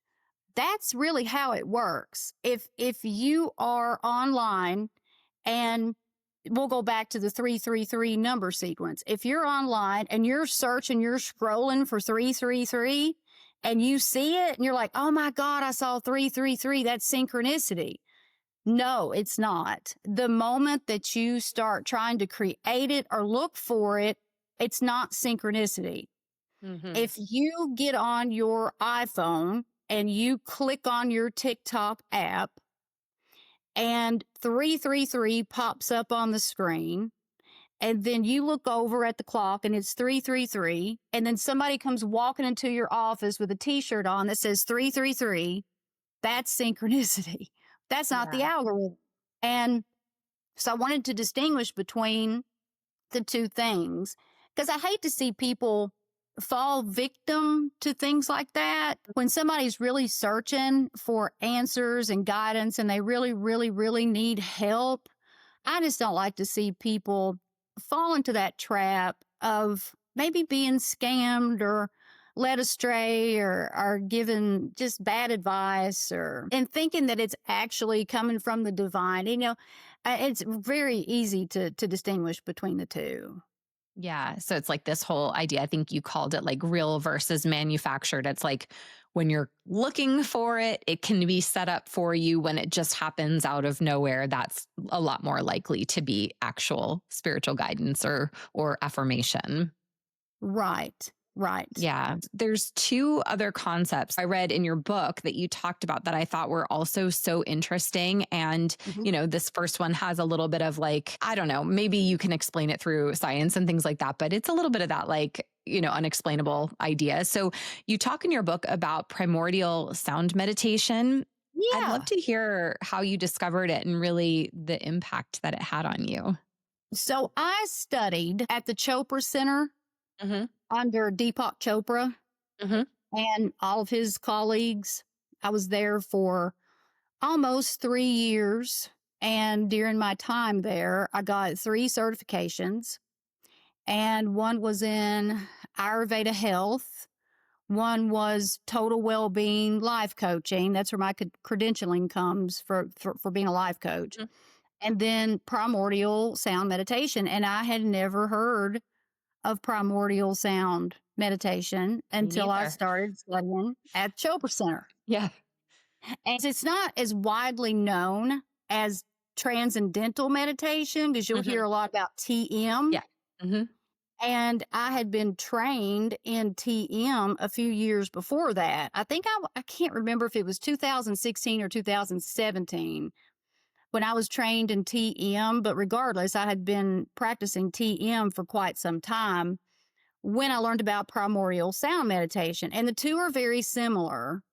That's really how it works. If you are online, and we'll go back to the 333 number sequence. If you're online and you're searching, you're scrolling for 333 and you see it and you're like, "Oh my God, I saw 333. That's synchronicity." No, it's not. The moment that you start trying to create it or look for it, it's not synchronicity. Hmm. If you get on your iPhone and you click on your TikTok app and 333 pops up on the screen, and then you look over at the clock and it's 333, and then somebody comes walking into your office with a t-shirt on that says 333, that's synchronicity. That's not the Yeah. algorithm. And so I wanted to distinguish between the two things because I hate to see people fall victim to things like that. When somebody's really searching for answers and guidance and they really, really, really need help, I just don't like to see people fall into that trap of maybe being scammed or led astray or given just bad advice or and thinking that it's actually coming from the divine. It's very easy to distinguish between the two. Yeah. So it's like this whole idea. I think you called it like real versus manufactured. It's like when you're looking for it, it can be set up for you. When it just happens out of nowhere, that's a lot more likely to be actual spiritual guidance or affirmation. Right, right. Yeah. There's two other concepts I read in your book that you talked about that I thought were also so interesting. And, Mhm. this first one has a little bit of like, I don't know, maybe you can explain it through science and things like that, but it's a little bit of that like, unexplainable idea. So you talk in your book about primordial sound meditation. I'd love Yeah. to hear how you discovered it and really the impact that it had on you. So I studied at the Chopra Center Hmm. under Deepak Chopra Hmm. and all of his colleagues. I was there for almost 3 years. And during my time there, I got 3 certifications, and one was in Ayurveda health. One was total well being life coaching. That's where my credentialing comes for being a life coach. And then primordial sound meditation. And I had never heard of primordial sound meditation Me until I neither. started studying at Chopra Center. Yeah. And it's not as widely known as transcendental meditation because you'll hear Hmm. a lot about TM. Yeah. Hmm. And I had been trained in TM a few years before that. I think I can't remember if it was 2016 or 2017 when I was trained in TM, but regardless, I had been practicing TM for quite some time when I learned about primordial sound meditation. And the two are very similar.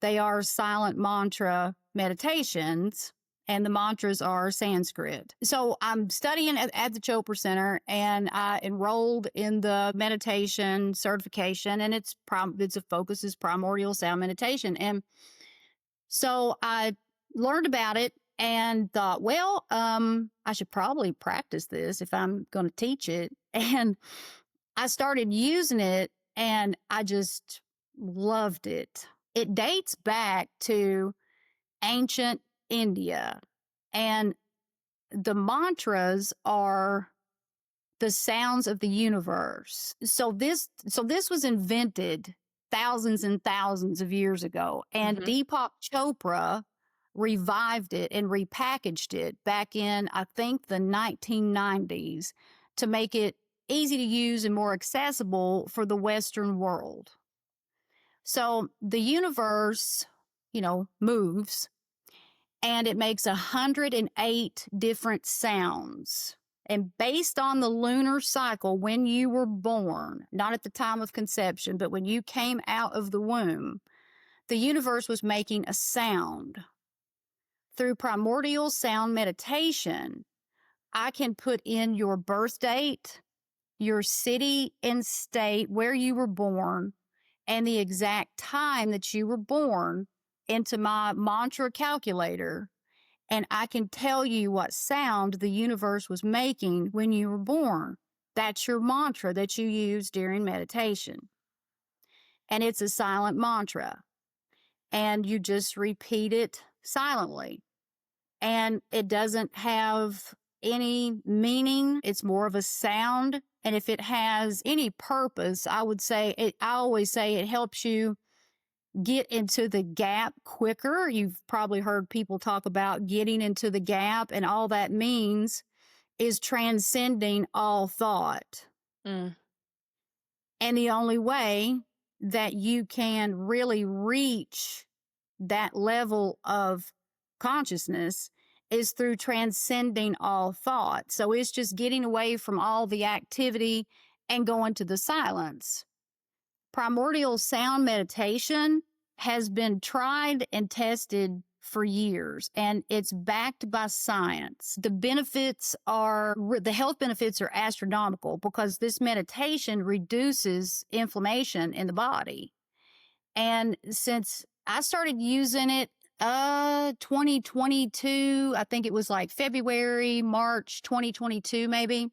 They are silent mantra meditations, and the mantras are Sanskrit. So I'm studying at the Chopra Center, and I enrolled in the meditation certification, and its a focus is primordial sound meditation. And so I learned about it and thought, well, I should probably practice this if I'm going to teach it. And I started using it and I just loved it. It dates back to ancient India, and the mantras are the sounds of the universe. So this was invented thousands and thousands of years ago, and Hmm. Deepak Chopra revived it and repackaged it back in I think the 1990s to make it easy to use and more accessible for the Western world. So the universe, moves, and it makes 108 different sounds. And based on the lunar cycle, when you were born, not at the time of conception, but when you came out of the womb, the universe was making a sound. Through primordial sound meditation, I can put in your birth date, your city and state where you were born, and the exact time that you were born into my mantra calculator. And I can tell you what sound the universe was making when you were born. That's your mantra that you use during meditation. And it's a silent mantra. And you just repeat it silently. And it doesn't have any meaning. It's more of a sound. And if it has any purpose, I always say it helps you get into the gap quicker. You've probably heard people talk about getting into the gap, and all that means is transcending all thought. Mm. And the only way that you can really reach that level of consciousness is through transcending all thought. So it's just getting away from all the activity and going to the silence. Primordial sound meditation has been tried and tested for years, and it's backed by science. The health benefits are astronomical because this meditation reduces inflammation in the body. And since I started using it 2022, I think it was like February, March 2022 maybe.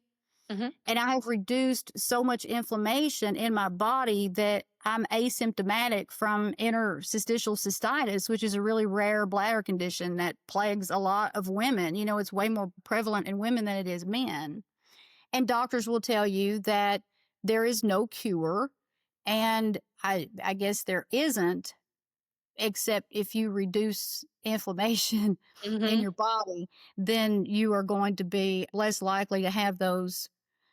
Mm-hmm. And I have reduced so much inflammation in my body that I'm asymptomatic from interstitial cystitis, which is a really rare bladder condition that plagues a lot of women. You know, it's way more prevalent in women than it is men. And doctors will tell you that there is no cure. And I guess there isn't, except if you reduce inflammation in your body, then you are going to be less likely to have those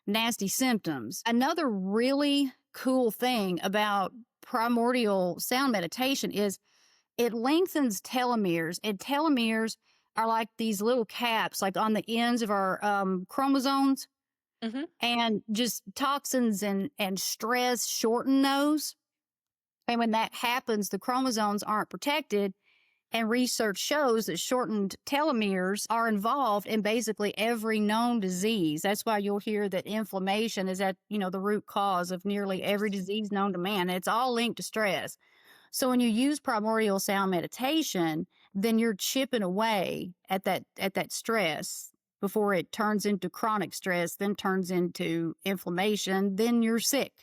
nasty symptoms. Another really cool thing about primordial sound meditation is it lengthens telomeres, and telomeres are like these little caps, like on the ends of our chromosomes, Mm-hmm. and just toxins and stress shorten those. And when that happens, the chromosomes aren't protected. And research shows that shortened telomeres are involved in basically every known disease. That's why you'll hear that inflammation is at, the root cause of nearly every disease known to man. And it's all linked to stress. So when you use primordial sound meditation, then you're chipping away at that stress before it turns into chronic stress, then turns into inflammation, then you're sick.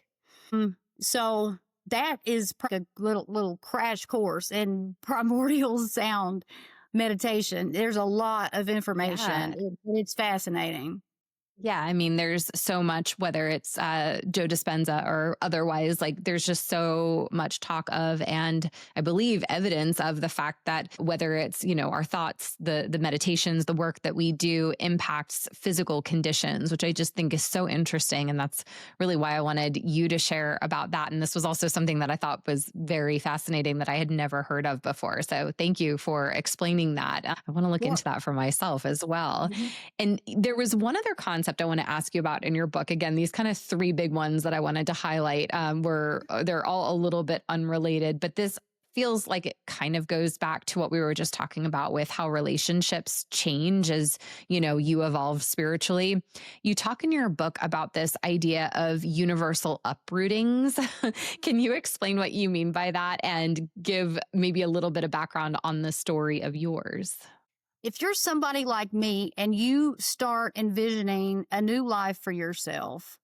So that is a little crash course in primordial sound meditation. There's a lot of information. It's fascinating. Yeah, I mean, there's so much, whether it's Joe Dispenza or otherwise, like there's just so much talk of, and I believe evidence of the fact that whether it's, our thoughts, the meditations, the work that we do impacts physical conditions, which I just think is so interesting. And that's really why I wanted you to share about that. And this was also something that I thought was very fascinating that I had never heard of before. So thank you for explaining that. I want to look into that for myself as well. Mm-hmm. And there was one other concept I want to ask you about in your book. Again, these kind of three big ones that I wanted to highlight they're all a little bit unrelated, but this feels like it kind of goes back to what we were just talking about with how relationships change as, you evolve spiritually. You talk in your book about this idea of universal uprootings. Can you explain what you mean by that and give maybe a little bit of background on the story of yours? If you're somebody like me and you start envisioning a new life for yourself,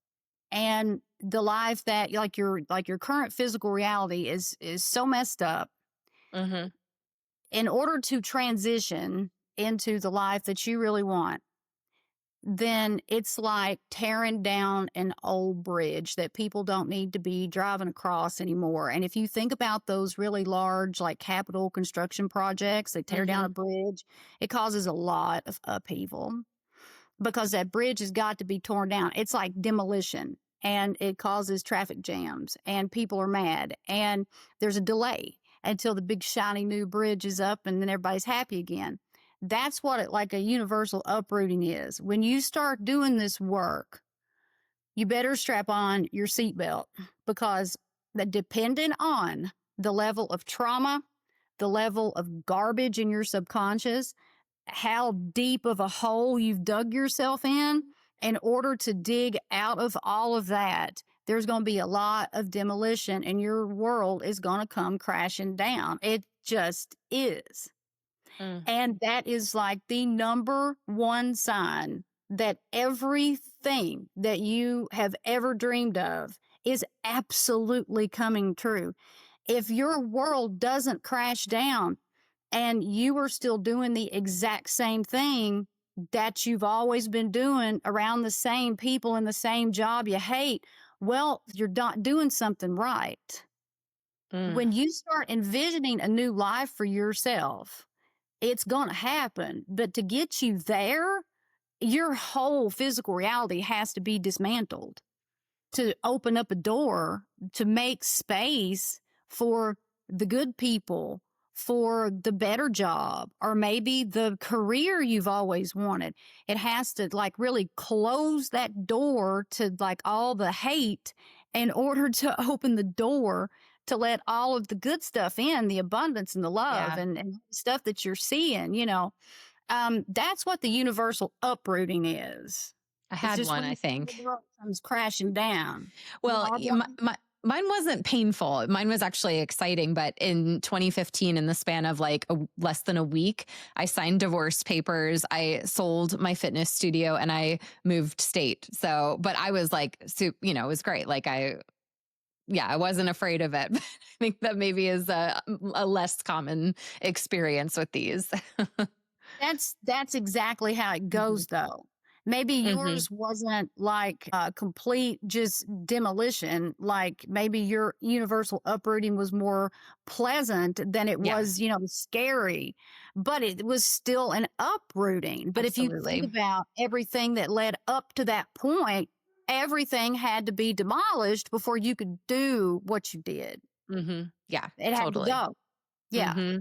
and the life that like your current physical reality is so messed up, Mm-hmm. in order to transition into the life that you really want, then it's like tearing down an old bridge that people don't need to be driving across anymore. And if you think about those really large, like capital construction projects, they tear down a bridge, it causes a lot of upheaval because that bridge has got to be torn down. It's like demolition, and it causes traffic jams, and people are mad, and there's a delay until the big shiny new bridge is up, and then everybody's happy again. That's what like a universal uprooting is. When you start doing this work, you better strap on your seatbelt, because depending on the level of trauma, the level of garbage in your subconscious, how deep of a hole you've dug yourself in order to dig out of all of that, there's going to be a lot of demolition, and your world is going to come crashing down. It just is. And that is like the number one sign that everything that you have ever dreamed of is absolutely coming true. If your world doesn't crash down and you are still doing the exact same thing that you've always been doing around the same people in the same job you hate, well, you're not doing something right. Mm. When you start envisioning a new life for yourself, it's going to happen. But to get you there, your whole physical reality has to be dismantled to open up a door to make space for the good people, for the better job, or maybe the career you've always wanted. It has to like really close that door to like all the hate in order to open the door to let all of the good stuff in, the abundance and the love Yeah. and stuff that you're seeing, you know. That's what the universal uprooting is. I It's had just one, when I the think. world comes crashing down. You Well, had one? mine wasn't painful. Mine was actually exciting. But in 2015, in the span of like less than a week, I signed divorce papers. I sold my fitness studio and I moved state. So, but I was like, you know, it was great. Like yeah, I wasn't afraid of it. But I think that maybe is a less common experience with these. That's exactly how it Hmm. goes, though. Maybe Hmm. yours wasn't like complete just demolition. Like maybe your universal uprooting was more pleasant than it Yeah, was, you know, scary, but it was still an uprooting. But if you think absolutely. about everything that led up to that point, everything had to be demolished before you could do what you did. Yeah, It had to totally. go. Yeah. Hmm.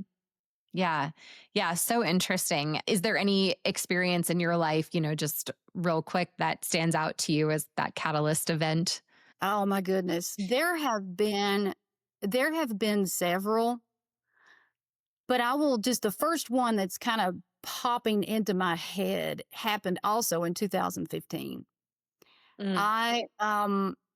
Yeah. Yeah. So interesting. Is there any experience in your life, you know, just real quick that stands out to you as that catalyst event? Oh my goodness. There have been several, but I will just the first one that's kind of popping into my head happened also in 2015. Mm, I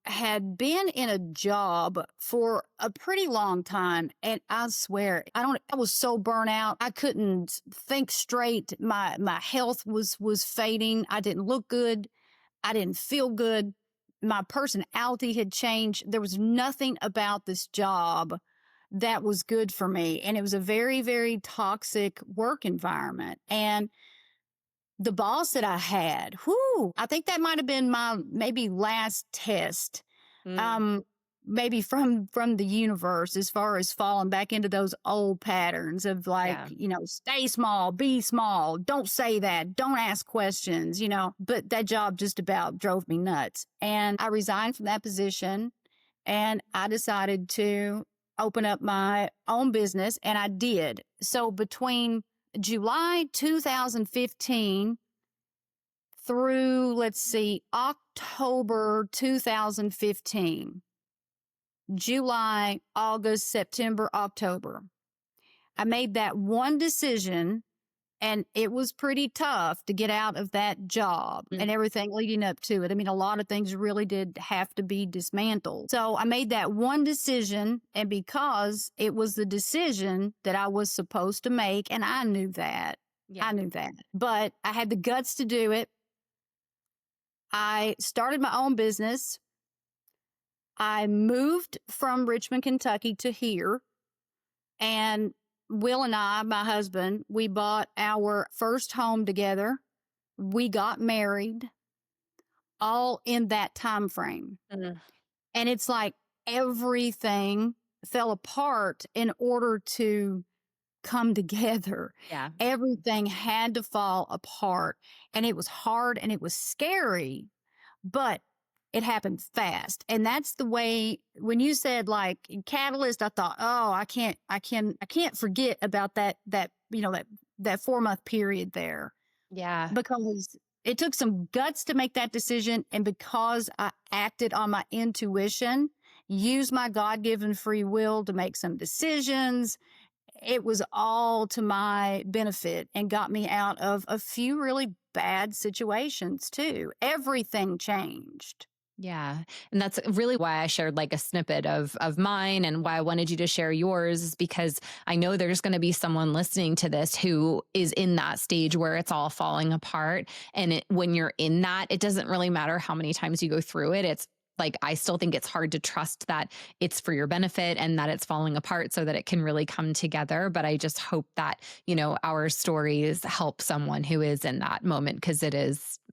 had been in a job for a pretty long time and I swear I was so burnt out. I couldn't think straight. My health was fading. I didn't look good. I didn't feel good. My personality had changed. There was nothing about this job that was good for me. And it was a very, very toxic work environment. And the boss that I had, whoo, I think that might have been my maybe last test. mm, Um, maybe from the universe as far as falling back into those old patterns of like, yeah. you know, stay small, be small, don't say that, don't ask questions, you know. But that job just about drove me nuts. And I resigned from that position and I decided to open up my own business and I did. So between July 2015 through, let's see, October 2015, July, August, September, October. I made that one decision and it was pretty tough to get out of that job Mm, and everything leading up to it. I mean, a lot of things really did have to be dismantled. So I made that one decision. And because it was the decision that I was supposed to make, and yeah. I knew that, but I had the guts to do it. I started my own business. I moved from Richmond, Kentucky to here. And Will and I, my husband, we bought our first home together. We got married all in that time frame. Mm, And it's like everything fell apart in order to come together. yeah. Everything had to fall apart. And it was hard and it was scary, but it happened fast. And that's the way when you said like catalyst, I thought, oh, I can't forget about that, you know, that 4 month period there Yeah. because it took some guts to make that decision. And because I acted on my intuition, used my God given free will to make some decisions, it was all to my benefit and got me out of a few really bad situations too. Everything changed. Yeah. And that's really why I shared like a snippet of mine and why I wanted you to share yours is because I know there's going to be someone listening to this who is in that stage where it's all falling apart. And when you're in that, it doesn't really matter how many times you go through it. It's like, I still think it's hard to trust that it's for your benefit and that it's falling apart so that it can really come together. But I just hope that, you know, our stories help someone who is in that moment because it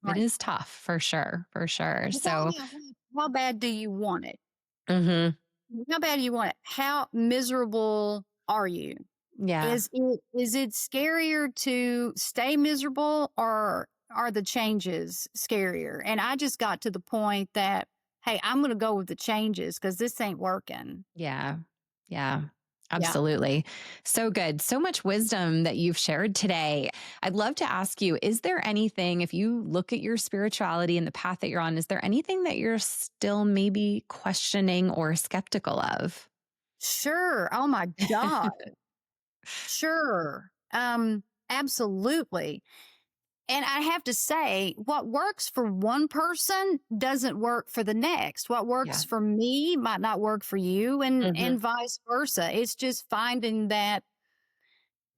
Right. is tough for sure, for sure. It's all So, about how bad do you want it? mhm. how bad do you want it? How miserable are you? Yeah. Is it scarier to stay miserable, or are the changes scarier? And I just got to the point that, hey, I'm going to go with the changes because this ain't working. Yeah. Yeah. Yeah. Absolutely. So good. So much wisdom that you've shared today. I'd love to ask you, is there anything, if you look at your spirituality and the path that you're on, is there anything that you're still maybe questioning or skeptical of? Sure. Oh my God. Sure. Absolutely. And I have to say, what works for one person doesn't work for the next. What Yeah. works for me might not work for you, Hmm. and vice versa. It's just finding that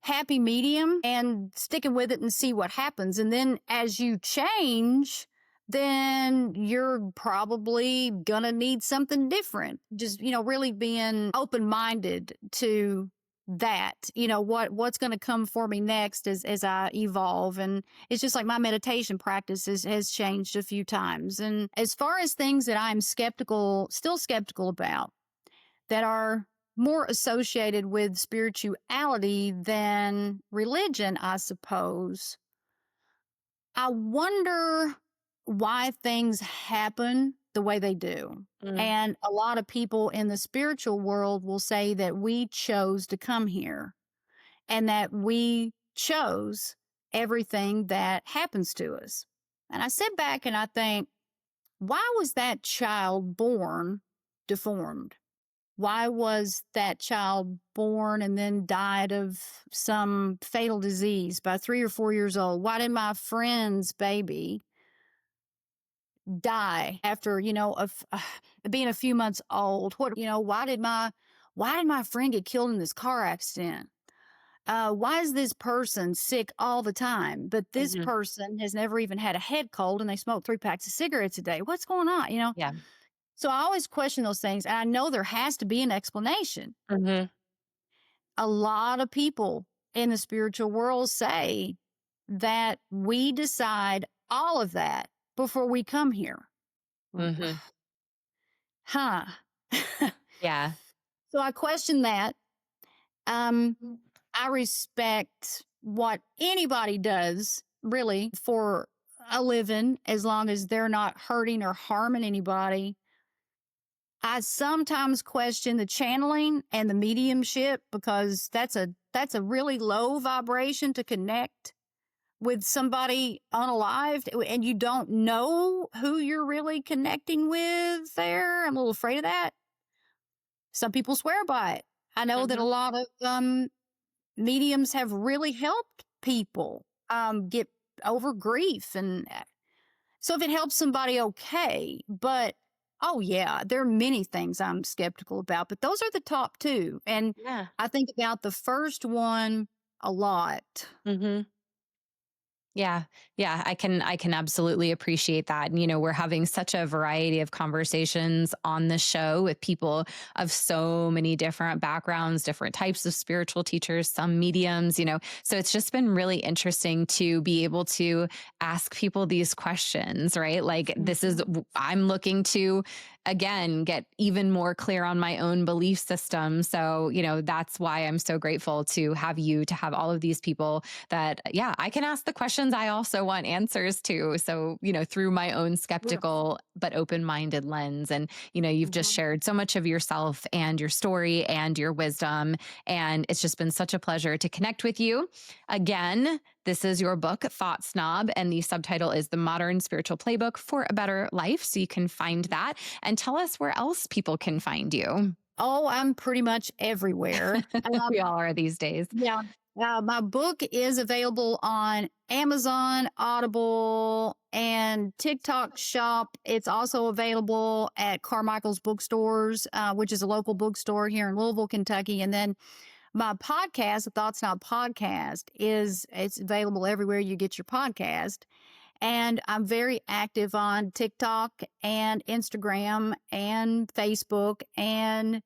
happy medium and sticking with it and see what happens. And then as you change, then you're probably gonna need something different. Just, really being open-minded to that, what's gonna come for me next as I evolve. And it's just like my meditation practice has changed a few times. And as far as things that I'm still skeptical about, that are more associated with spirituality than religion, I suppose. I wonder why things happen the way they do. Mm. And a lot of people in the spiritual world will say that we chose to come here and that we chose everything that happens to us. And I sit back and I think, why was that child born deformed? Why was that child born and then died of some fatal disease by 3 or 4 years old? Why did my friend's baby die after, being a few months old? Why did my friend get killed in this car accident? Why is this person sick all the time, but this Hmm. person has never even had a head cold and they smoke 3 packs of cigarettes a day? What's going on? Yeah. So I always question those things, and I know there has to be an explanation. Hmm. A lot of people in the spiritual world say that we decide all of that before we come here. Hmm. Huh. Yeah. So I question that. Um, I respect what anybody does, really, for a living, as long as they're not hurting or harming anybody. I sometimes question the channeling and the mediumship because that's a really low vibration to connect with somebody unalived, and you don't know who you're really connecting with there. I'm a little afraid of that. Some people swear by it. I know that a Hmm. lot of mediums have really helped people get over grief, and so if it helps somebody, okay. But oh yeah, there are many things I'm skeptical about, but those are the top two. And Yeah. I think about the first one a lot. Hmm. Yeah. Yeah, I can absolutely appreciate that. And we're having such a variety of conversations on the show with people of so many different backgrounds, different types of spiritual teachers, some mediums. So it's just been really interesting to be able to ask people these questions, right? Like Mhm. I'm looking to again get even more clear on my own belief system. So, that's why I'm so grateful to have you, to have all of these people that, yeah, I can ask the questions I also want answers to. So, through my own Yeah. skeptical but open minded lens. And, you've just Mhm. shared so much of yourself and your story and your wisdom. And it's just been such a pleasure to connect with you. Again, this is your book, Thought Snob, and the subtitle is The Modern Spiritual Playbook for a Better Life. So you can find that and tell us where else people can find you. Oh, I'm pretty much everywhere. We all are these days. Yeah. My book is available on Amazon, Audible, and TikTok Shop. It's also available at Carmichael's Bookstores, which is a local bookstore here in Louisville, Kentucky. And then my podcast, the Thoughts Not Podcast, it's available everywhere you get your podcast. And I'm very active on TikTok and Instagram and Facebook and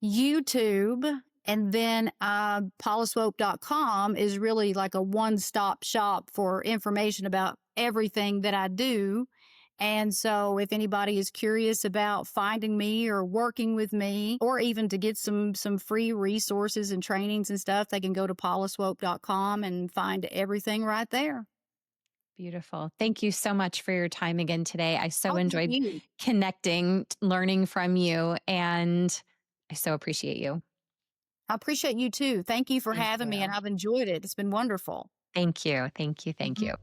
YouTube. And then paulaswope.com is really like a one-stop shop for information about everything that I do. And so if anybody is curious about finding me or working with me, or even to get some free resources and trainings and stuff, they can go to paulaswope.com and find everything right there. Beautiful. Thank you so much for your time again today. I so Oh, thank enjoyed you. connecting, learning from you, and I so appreciate you. I appreciate you too. Thank you for Thank having me, and you. I've enjoyed it. It's been wonderful. Thank you. Thank you. Thank Mhm. you.